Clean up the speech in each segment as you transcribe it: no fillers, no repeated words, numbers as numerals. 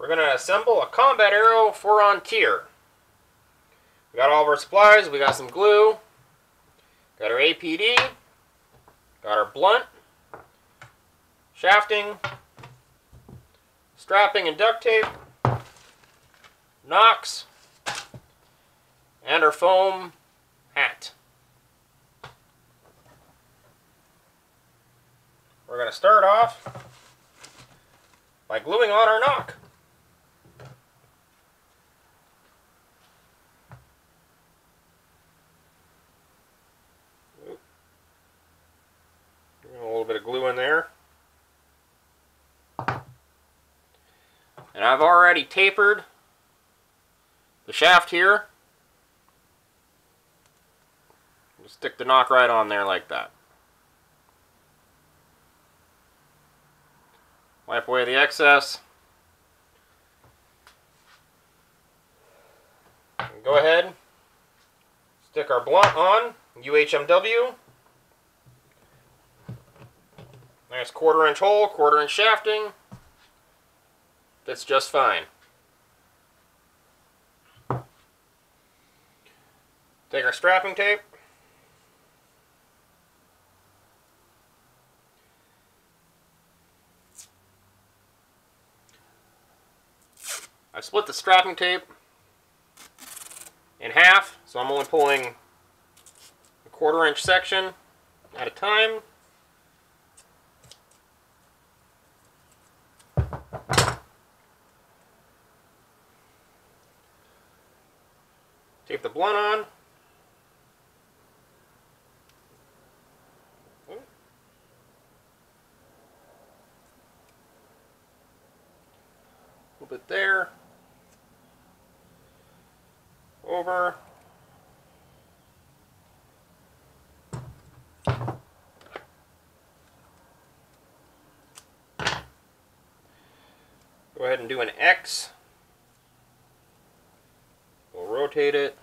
We're going to assemble a combat arrow for An Tir. We got all of our supplies. We got some glue. Got our APD. Got our blunt. Shafting. Strapping and duct tape. Nocks. And our foam hat. We're going to start off by gluing on our knock. A little bit of glue in there. And I've already tapered the shaft here. Just stick the knock right on there like that. Wipe away the excess. And go ahead, stick our blunt on, UHMW. Nice 1/4 inch hole, 1/4 inch shafting. Fits just fine. Take our strapping tape. I split the strapping tape in half, so I'm only pulling a 1/4 inch section at a time. Tape the blunt on. A little bit there. Over. Go ahead and do an X. We'll rotate it.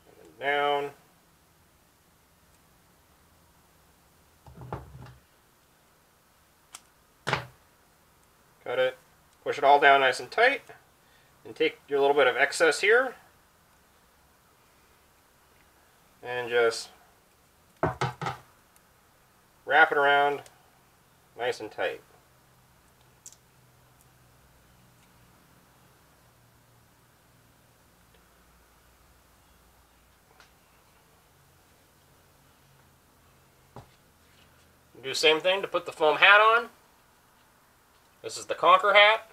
And then down. Cut it. Push it all down nice and tight. And take your little bit of excess here. And just wrap it around nice and tight. Do the same thing to put the foam hat on. This is the Conquer hat.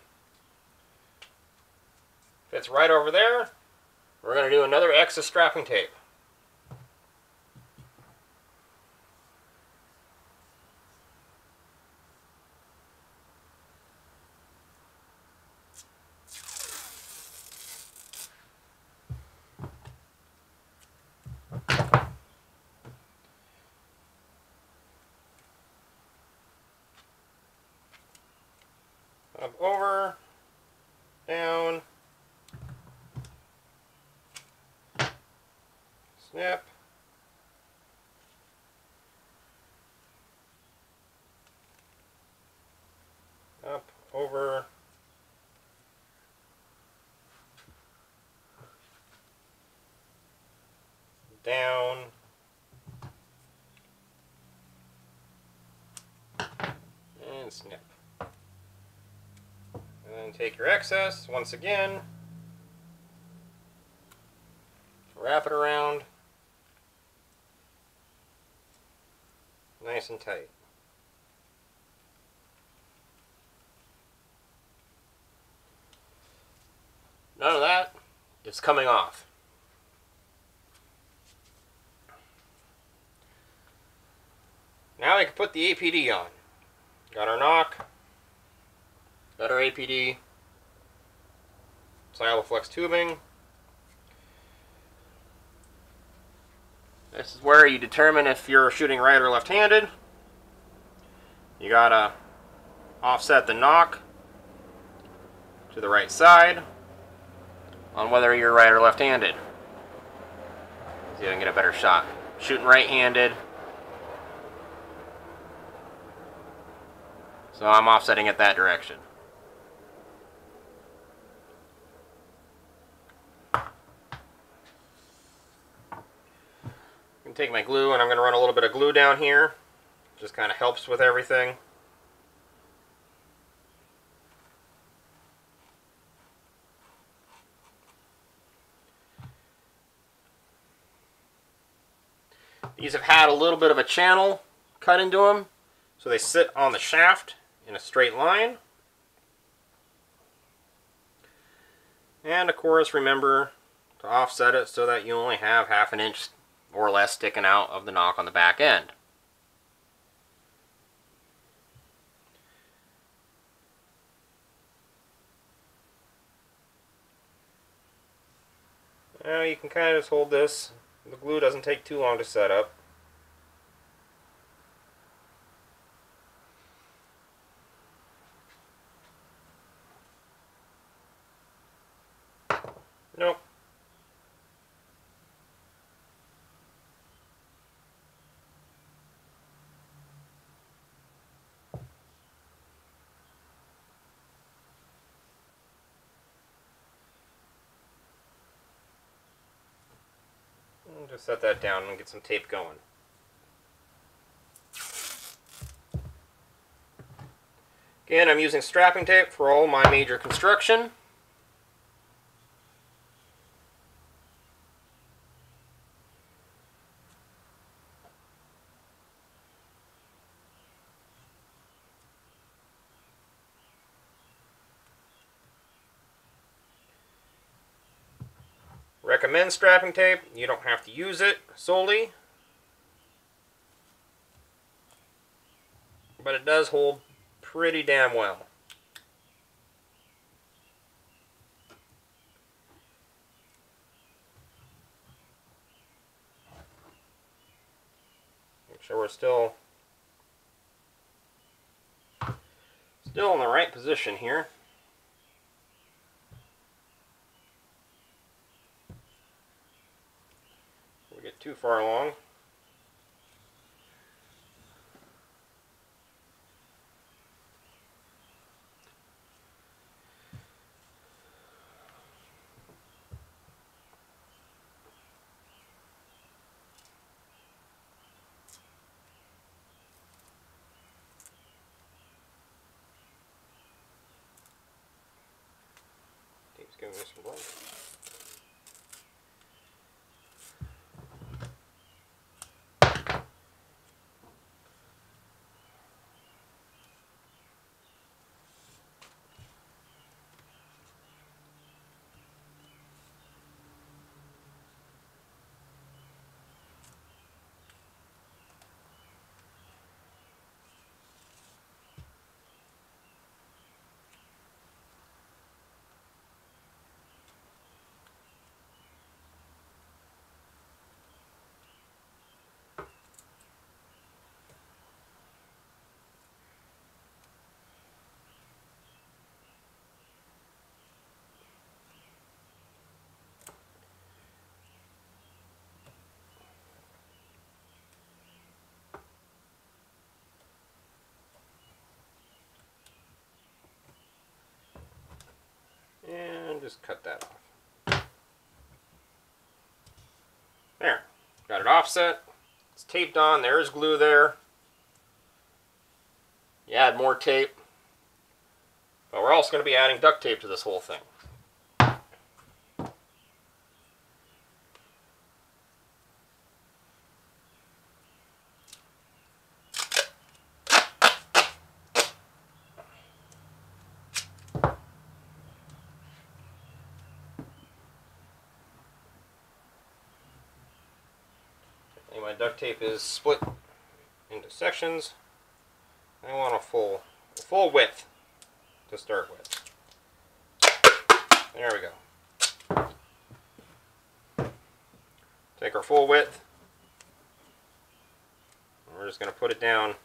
Fits right over there. We're going to do another X of strapping tape. Up, over, down, snip, up, over, down, and snip. And then take your excess, once again, wrap it around, nice and tight. None of that is coming off. Now I can put the APD on. Got our knock. Got our APD, Siloflex tubing. This is where you determine if you're shooting right or left-handed. You gotta offset the knock to the right side on whether you're right or left-handed. See if I can get a better shot. Shooting right-handed. So I'm offsetting it that direction. I'm going to take my glue and I'm going to run a little bit of glue down here. Just kind of helps with everything. These have had a little bit of a channel cut into them, so they sit on the shaft in a straight line. And of course, remember to offset it so that you only have ½ inch or less sticking out of the knock on the back end. Now you can kind of just hold this. The glue doesn't take too long to set up. Nope. Just set that down and get some tape going. Again, I'm using strapping tape for all my major construction. Recommend strapping tape. You don't have to use it solely, but it does hold pretty damn well. Make sure we're still in the right position here. We get too far along. Tape's giving me some blood. And just cut that off. There. Got it offset. It's taped on. There's glue there. You add more tape. But we're also going to be adding duct tape to this whole thing. My duct tape is split into sections. I want a full width to start with. There we go. Take our full width. And we're just going to put it down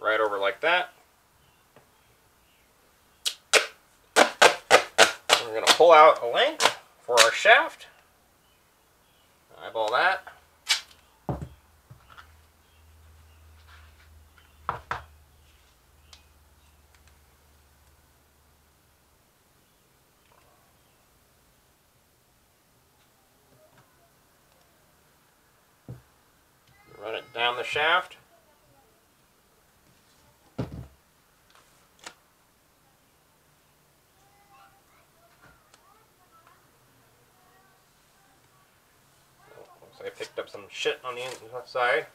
right over like that. out a length for our shaft. Eyeball that. Run it down the shaft. Looks like I picked up some shit on the left side.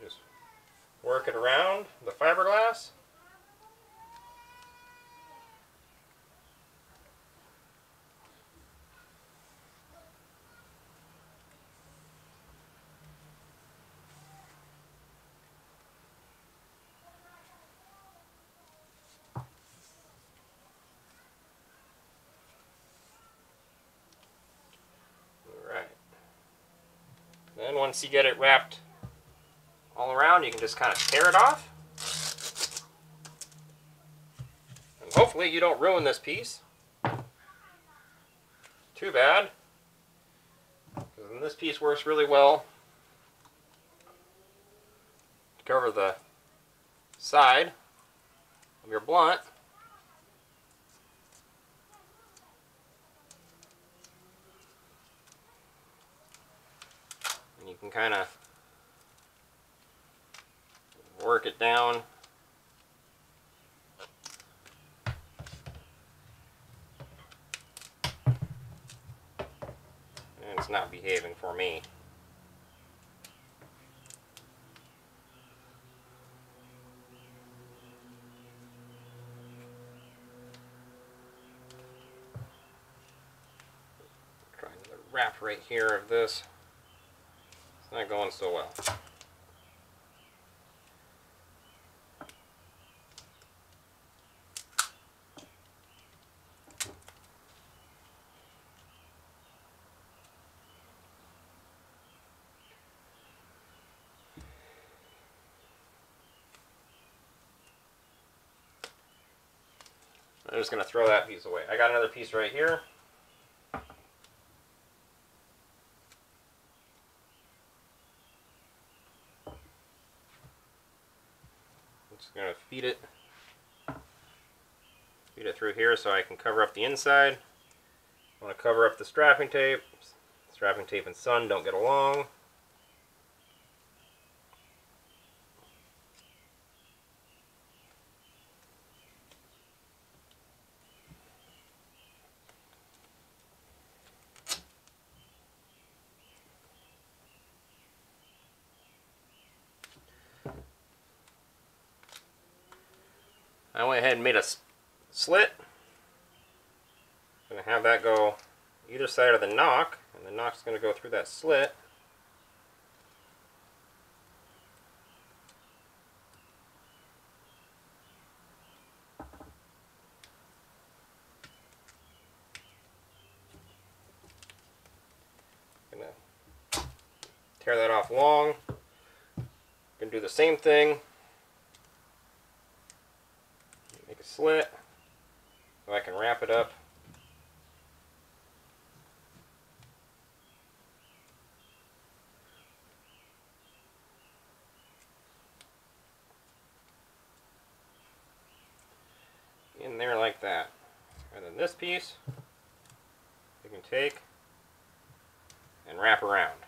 Just work it around the fiberglass. Then once you get it wrapped all around, you can just kind of tear it off. And hopefully you don't ruin this piece too bad, because this piece works really well to cover the side of your blunt. And you can kind of work it down. And it's not behaving for me. Trying the wrap right here of this. It's not going so well. I'm just going to throw that piece away. I got another piece right here. I'm just going to feed it through here so I can cover up the inside. I want to cover up the strapping tape. Strapping tape and sun don't get along. I went ahead and made a slit. I'm going to have that go either side of the knock, and the knock's going to go through that slit. I'm going to tear that off long. I'm going to do the same thing. Make a slit so I can wrap it up. In there like that. And then this piece you can take and wrap around.